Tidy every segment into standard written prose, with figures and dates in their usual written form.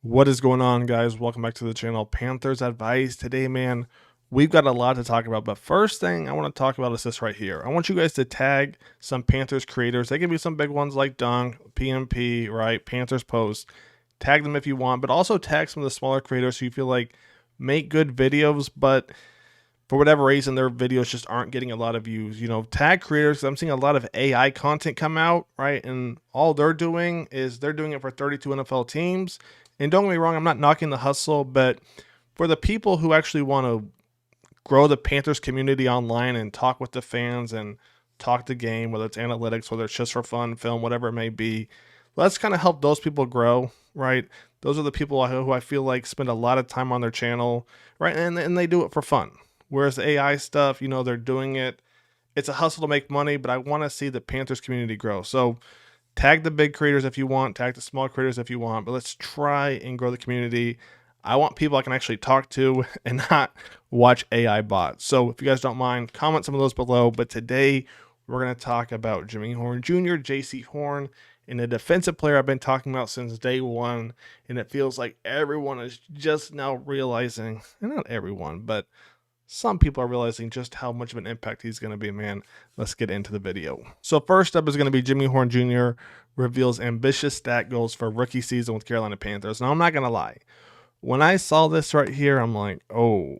What is going on, guys? Welcome back to the channel. Panthers Advice. Today, man, we've got a lot to talk about. But first thing I want to talk about is this right here. I want you guys to tag some Panthers creators. They can be some big ones like Dunk, PMP, right? Panthers Post. Tag them if you want, but also tag some of the smaller creators who you feel like make good videos, but for whatever reason, their videos just aren't getting a lot of views. Tag creators. I'm seeing a lot of AI content come out, right? And all they're doing is they're doing it for 32 NFL teams. And don't get me wrong, I'm not knocking the hustle, but for the people who actually want to grow the Panthers community online and talk with the fans and talk the game, whether it's analytics, whether it's just for fun, film, whatever it may be, let's kind of help those people grow, right? Those are the people who I feel like spend a lot of time on their channel, right? And they do it for fun. Whereas the AI stuff, they're doing it. It's a hustle to make money, but I want to see the Panthers community grow. So tag the big creators if you want, tag the small creators if you want, but let's try and grow the community. I want people I can actually talk to and not watch AI bots. So if you guys don't mind, comment some of those below. But today we're going to talk about Jaycee Horn Jr., Jaycee Horn, and a defensive player I've been talking about since day one. And it feels like everyone is just now realizing, and not everyone, but some people are realizing just how much of an impact he's going to be, man. Let's get into the video. So first up is going to be Jaycee Horn Jr. reveals ambitious stat goals for rookie season with Carolina Panthers. Now, I'm not going to lie. When I saw this right here, I'm like, oh,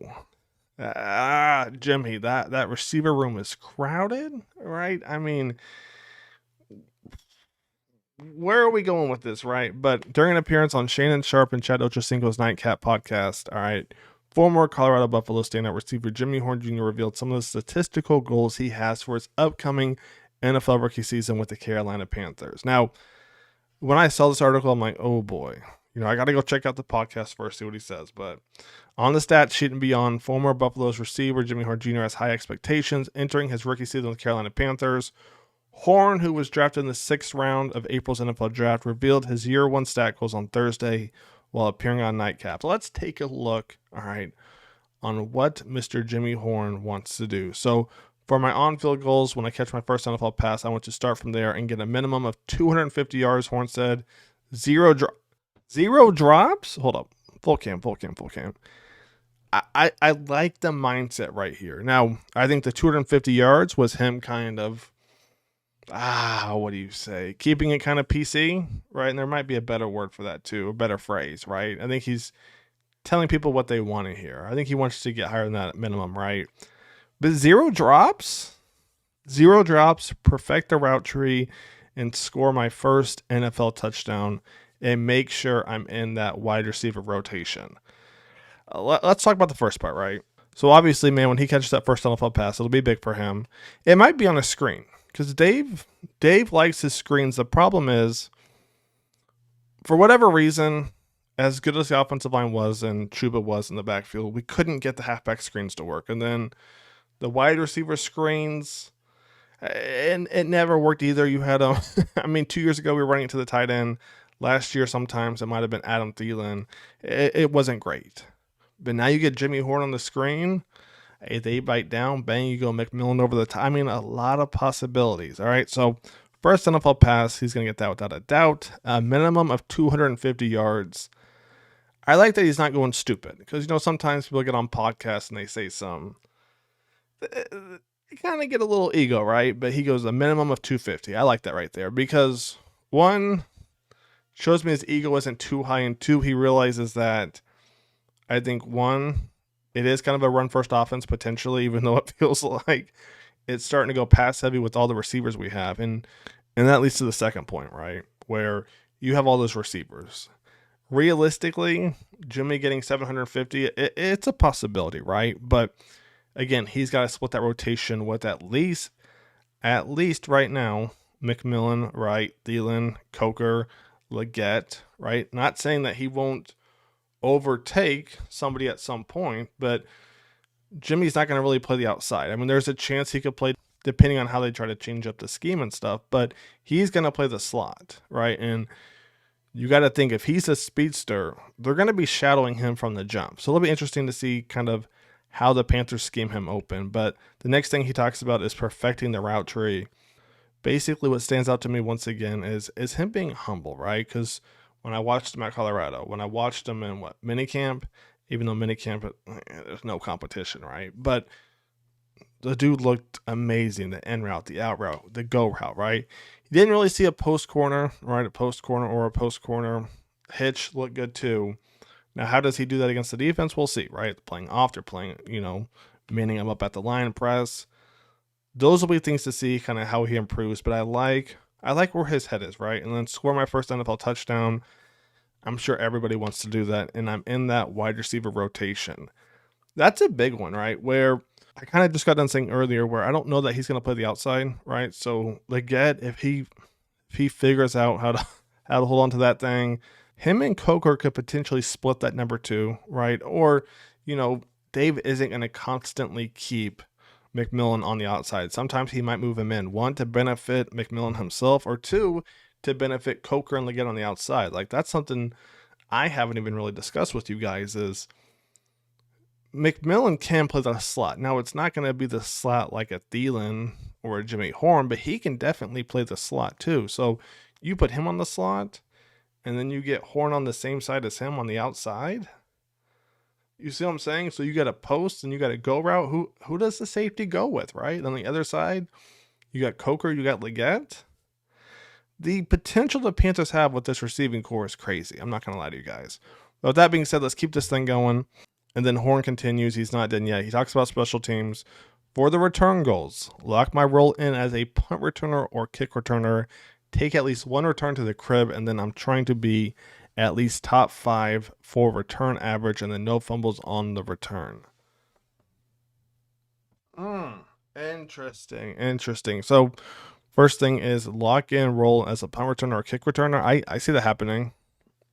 Jimmy, that receiver room is crowded, right? I mean, where are we going with this, right? But during an appearance on Shannon Sharp and Chad Ochocinco's Nightcap podcast, all right, former Colorado Buffalo standout receiver Jaycee Horn Jr. revealed some of the statistical goals he has for his upcoming NFL rookie season with the Carolina Panthers. Now, when I saw this article, I'm like, oh boy. I got to go check out the podcast first, see what he says. But on the stat sheet and beyond, former Buffalo's receiver Jaycee Horn Jr. has high expectations entering his rookie season with Carolina Panthers. Horn, who was drafted in the 6th round of April's NFL draft, revealed his year one stat goals on Thursday while appearing on Nightcap. So let's take a look, all right, on what Mr. Jaycee Horn wants to do. So for my on-field goals, when I catch my first NFL pass, I want to start from there and get a minimum of 250 yards, Horn said. Zero drops? Hold up. Full cam. I like the mindset right here. Now, I think the 250 yards was him kind of, what do you say? Keeping it kind of PC, right? And there might be a better word for that too, a better phrase, right? I think he's telling people what they want to hear. I think he wants to get higher than that minimum, right? But zero drops, perfect the route tree, and score my first NFL touchdown and make sure I'm in that wide receiver rotation. Let's talk about the first part, right? So obviously, man, when he catches that first NFL pass, it'll be big for him. It might be on a screen because Dave likes his screens. The problem is, for whatever reason, as good as the offensive line was and Chuba was in the backfield, we couldn't get the halfback screens to work. And then the wide receiver screens, and it never worked either. You had 2 years ago we were running it to the tight end. Last year, sometimes it might have been Adam Thielen. It wasn't great. But now you get Jaycee Horn on the screen. Hey, they bite down, bang, you go McMillan over the top. I mean, a lot of possibilities. All right, so first NFL pass, he's going to get that without a doubt. A minimum of 250 yards. I like that he's not going stupid because, sometimes people get on podcasts and they say some. You kind of get a little ego, right? But he goes a minimum of 250. I like that right there because, one, shows me his ego isn't too high, and two, he realizes that I think, one, it is kind of a run-first offense potentially, even though it feels like it's starting to go pass heavy with all the receivers we have. And that leads to the second point, right, where you have all those receivers. Realistically, Jimmy getting 750, it's a possibility, right? But again, he's got to split that rotation with at least right now, McMillan, right, Thielen, Coker, Leggett, right? Not saying that he won't overtake somebody at some point, but Jimmy's not going to really play the outside. I mean, there's a chance he could play depending on how they try to change up the scheme and stuff, but he's going to play the slot, right? And you got to think if he's a speedster, they're going to be shadowing him from the jump. So it'll be interesting to see kind of how the Panthers scheme him open. But the next thing he talks about is perfecting the route tree. Basically, what stands out to me once again is him being humble, right? Because when I watched him at Colorado, when I watched him in minicamp, even though minicamp, there's no competition, right? But the dude looked amazing. The in route, the out route, the go route, right? You didn't really see a post corner, right? A post corner or a post corner hitch look good too. Now, how does he do that against the defense? We'll see, right? Playing off, they're playing, manning him up at the line press. Those will be things to see, kind of how he improves. But I like where his head is, right? And then score my first NFL touchdown. I'm sure everybody wants to do that, and I'm in that wide receiver rotation. That's a big one, right? Where I kind of just got done saying earlier, where I don't know that he's going to play the outside, right? So Leggett, if he figures out how to hold on to that thing, him and Coker could potentially split that number 2, right? Or, Dave isn't going to constantly keep McMillan on the outside. Sometimes he might move him in, 1, to benefit McMillan himself, or 2, to benefit Coker and Leggett on the outside. Like, that's something I haven't even really discussed with you guys is McMillan can play the slot. Now, it's not going to be the slot like a Thielen or a Jaycee Horn, but he can definitely play the slot too. So you put him on the slot, and then you get Horn on the same side as him on the outside. You see what I'm saying? So you got a post and you got a go route. Who does the safety go with, right? On the other side, you got Coker, you got Leggett. The potential the Panthers have with this receiving core is crazy. I'm not going to lie to you guys. But with that being said, let's keep this thing going. And then Horn continues. He's not done yet. He talks about special teams. For the return goals, lock my role in as a punt returner or kick returner. Take at least one return to the crib, and then I'm trying to be at least top 5 for return average, and then no fumbles on the return. Interesting. So first thing is lock in role as a punt returner or kick returner. I see that happening.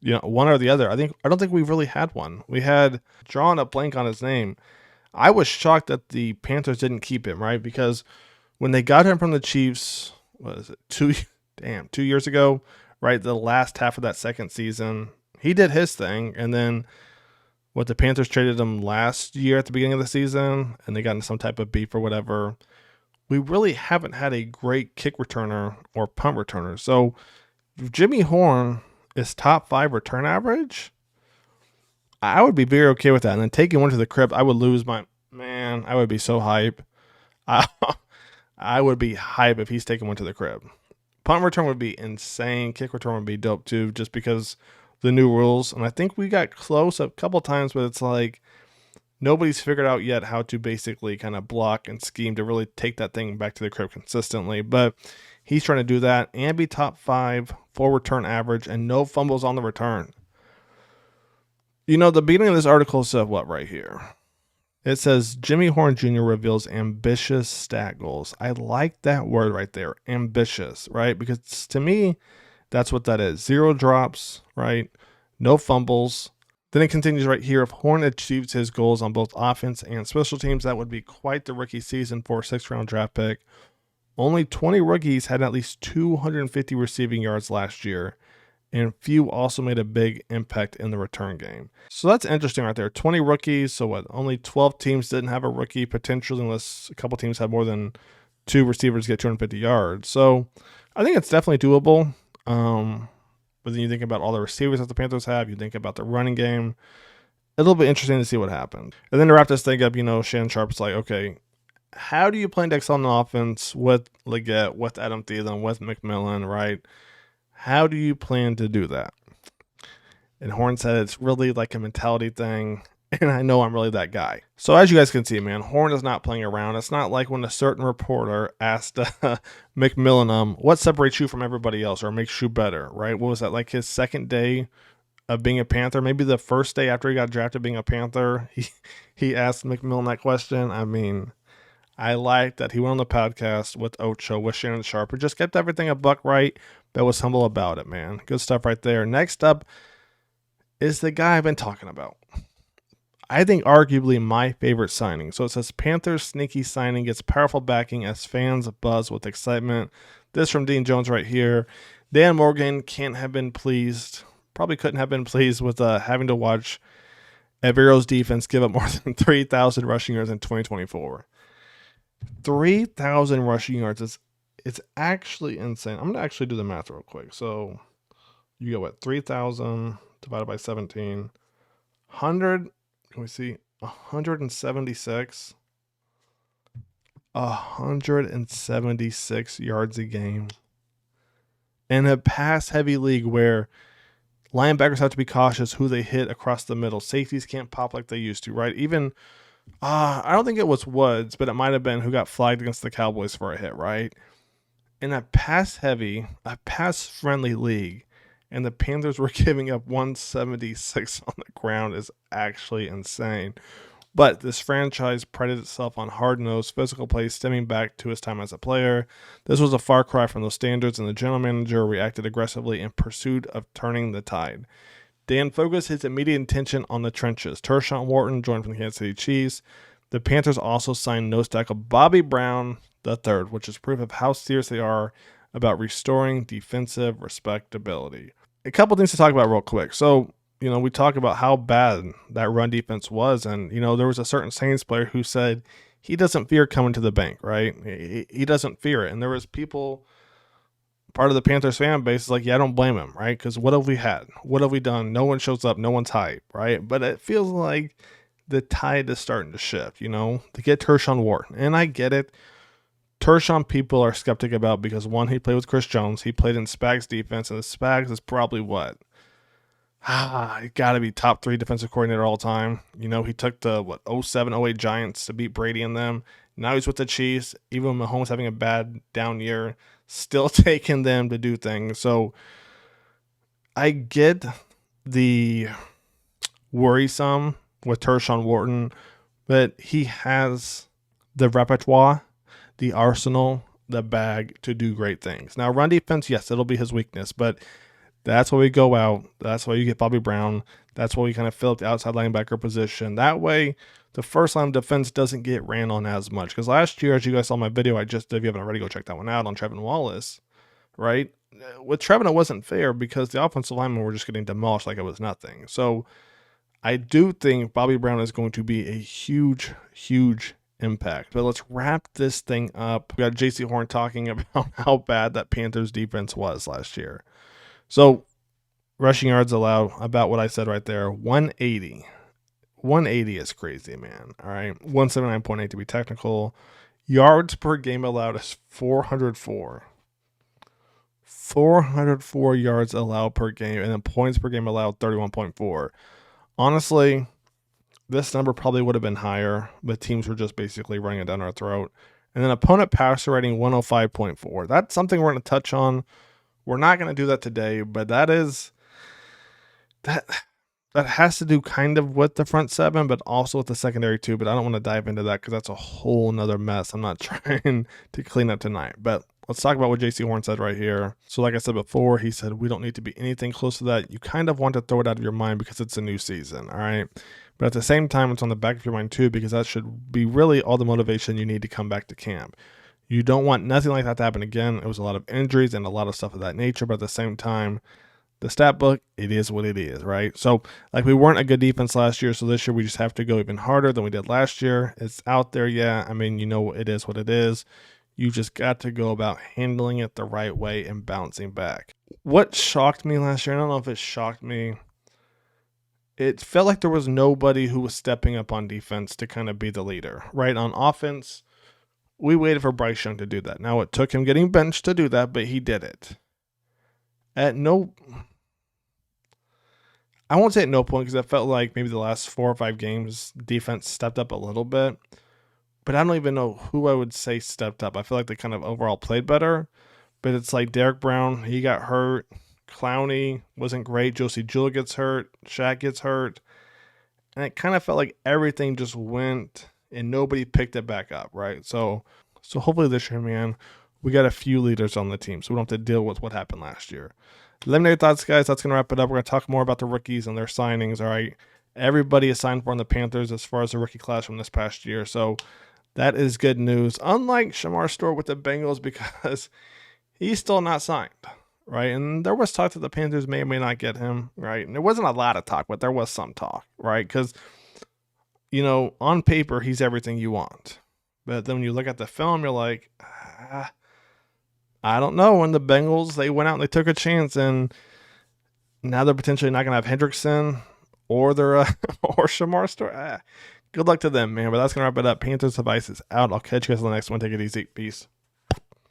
One or the other. I don't think we've really had one. We had drawn a blank on his name. I was shocked that the Panthers didn't keep him, right? Because when they got him from the Chiefs, what is it, 2 years ago, right? The last half of that second season, he did his thing. And then the Panthers traded him last year at the beginning of the season, and they got into some type of beef or whatever. We really haven't had a great kick returner or punt returner. So if Jaycee Horn is top 5 return average, I would be very okay with that. And then taking one to the crib, I would lose my man. I would be so hype. I would be hype if he's taking one to the crib. Punt return would be insane. Kick return would be dope too, just because the new rules. And I think we got close a couple times, but it's like nobody's figured out yet how to basically kind of block and scheme to really take that thing back to the crib consistently. But he's trying to do that and be top 5 for return average and no fumbles on the return. The beginning of this article said what right here? It says Jaycee Horn Jr. reveals ambitious stat goals. I like that word right there, ambitious, right? Because to me, that's what that is. 0 drops, right? No fumbles. Then it continues right here. If Horn achieves his goals on both offense and special teams, that would be quite the rookie season for a 6th-round draft pick. Only 20 rookies had at least 250 receiving yards last year, and few also made a big impact in the return game. So that's interesting right there. 20 rookies, so only 12 teams didn't have a rookie potentially, unless a couple teams had more than 2 receivers get 250 yards. So I think it's definitely doable. But then you think about all the receivers that the Panthers have, you think about the running game. It'll be interesting to see what happens. And then to wrap this thing up, Shannon Sharp's like, okay, how do you plan to excel on the offense with Leggett, with Adam Thielen, with McMillan, right? How do you plan to do that? And Horn said it's really like a mentality thing, and I know I'm really that guy. So as you guys can see, man, Horn is not playing around. It's not like when a certain reporter asked McMillan, what separates you from everybody else or makes you better, right? What was that, like his second day of being a Panther? Maybe the first day after he got drafted being a Panther, he asked McMillan that question. I mean, I like that he went on the podcast with Ocho, with Shannon Sharp, and just kept everything a buck right, but was humble about it, man. Good stuff right there. Next up is the guy I've been talking about. I think arguably my favorite signing. So it says Panthers sneaky signing gets powerful backing as fans buzz with excitement. This from Dean Jones right here. Dan Morgan can't have been pleased, probably couldn't have been pleased with having to watch Avero's defense give up more than 3,000 rushing yards in 2024. 3,000 rushing yards. It's actually insane. I'm going to actually do the math real quick. So You get what? 3,000 divided by 17. 100, can we see? 176. 176 yards a game. In a pass heavy league where linebackers have to be cautious who they hit across the middle. Safeties can't pop like they used to, right? Even, I don't think it was Woods, but it might have been who got flagged against the Cowboys for a hit, right? In a pass friendly league, and the Panthers were giving up 176 on the ground is actually insane. But this franchise prided itself on hard-nosed physical play stemming back to his time as a player. This was a far cry from those standards, and the general manager reacted aggressively in pursuit of turning the tide. Dan focused his immediate attention on the trenches. Tershawn Wharton joined from the Kansas City Chiefs. The Panthers also signed nose tackle Bobby Brown III, which is proof of how serious they are about restoring defensive respectability. A couple things to talk about real quick. So, we talk about how bad that run defense was. And, there was a certain Saints player who said he doesn't fear coming to the bank, right? He doesn't fear it. And there was people, part of the Panthers fan base is like, yeah, I don't blame him, right? Because what have we had? What have we done? No one shows up. No one's hype, right? But it feels like the tide is starting to shift, to get Tershawn Wharton. And I get it. Tershawn people are skeptic about because, one, he played with Chris Jones. He played in Spags defense, and the Spags is probably what? He got to be top 3 defensive coordinator all time. He took the 07, 08 Giants to beat Brady and them. Now he's with the Chiefs. Even when Mahomes having a bad down year, still taking them to do things. So I get the worrisome with Tershawn Wharton, but he has the repertoire, the arsenal, the bag to do great things. Now, run defense, yes, it'll be his weakness, but that's why we go out. That's why you get Bobby Brown. That's why we kind of fill up the outside linebacker position. That way, the first line of defense doesn't get ran on as much. Because last year, as you guys saw my video I just did, if you haven't already, go check that one out on Trevin Wallace, right? With Trevin, it wasn't fair because the offensive linemen were just getting demolished like it was nothing. So I do think Bobby Brown is going to be a huge, huge impact. But let's wrap this thing up. We got Jaycee Horn talking about how bad that Panthers defense was last year. So, rushing yards allowed, about what I said right there, 180. 180 is crazy, man. All right. 179.8 to be technical. Yards per game allowed is 404. 404 yards allowed per game, and then points per game allowed 31.4. Honestly, this number probably would have been higher, but teams were just basically running it down our throat. And then opponent passer rating 105.4. That's something we're going to touch on. We're not going to do that today, but that has to do kind of with the front seven, but also with the secondary too. But I don't want to dive into that because that's a whole nother mess. I'm not trying to clean up tonight. But let's talk about what Jaycee Horn said right here. So like I said before, he said we don't need to be anything close to that. You kind of want to throw it out of your mind because it's a new season, all right? But at the same time, it's on the back of your mind too because that should be really all the motivation you need to come back to camp. You don't want nothing like that to happen again. It was a lot of injuries and a lot of stuff of that nature, but at the same time, the stat book, it is what it is, right? So, like, we weren't a good defense last year, so this year we just have to go even harder than we did last year. It's out there, yeah. I mean, it is what it is. You just got to go about handling it the right way and bouncing back. What shocked me last year, I don't know if it shocked me, it felt like there was nobody who was stepping up on defense to kind of be the leader, right? On offense, we waited for Bryce Young to do that. Now, it took him getting benched to do that, but he did it. I won't say at no point because I felt like maybe the last 4 or 5 games, defense stepped up a little bit. But I don't even know who I would say stepped up. I feel like they kind of overall played better. But it's like Derek Brown, he got hurt. Clowney wasn't great. Josie Jewell gets hurt. Shaq gets hurt. And it kind of felt like everything just went and nobody picked it back up, right? So hopefully this year, man, we got a few leaders on the team so we don't have to deal with what happened last year. Let me know your thoughts, guys. That's going to wrap it up. We're going to talk more about the rookies and their signings, all right? Everybody is signed for in the Panthers as far as the rookie class from this past year. So that is good news. Unlike Shamar Stewart with the Bengals because he's still not signed, right? And there was talk that the Panthers may or may not get him, right? And there wasn't a lot of talk, but there was some talk, right? Because on paper, he's everything you want. But then when you look at the film, you're like, I don't know. When the Bengals, they went out and they took a chance. And Now they're potentially not going to have Hendrickson or their or Shamar Stewart. Good luck to them, man. But that's going to wrap it up. Panthers Devices out. I'll catch you guys on the next one. Take it easy. Peace.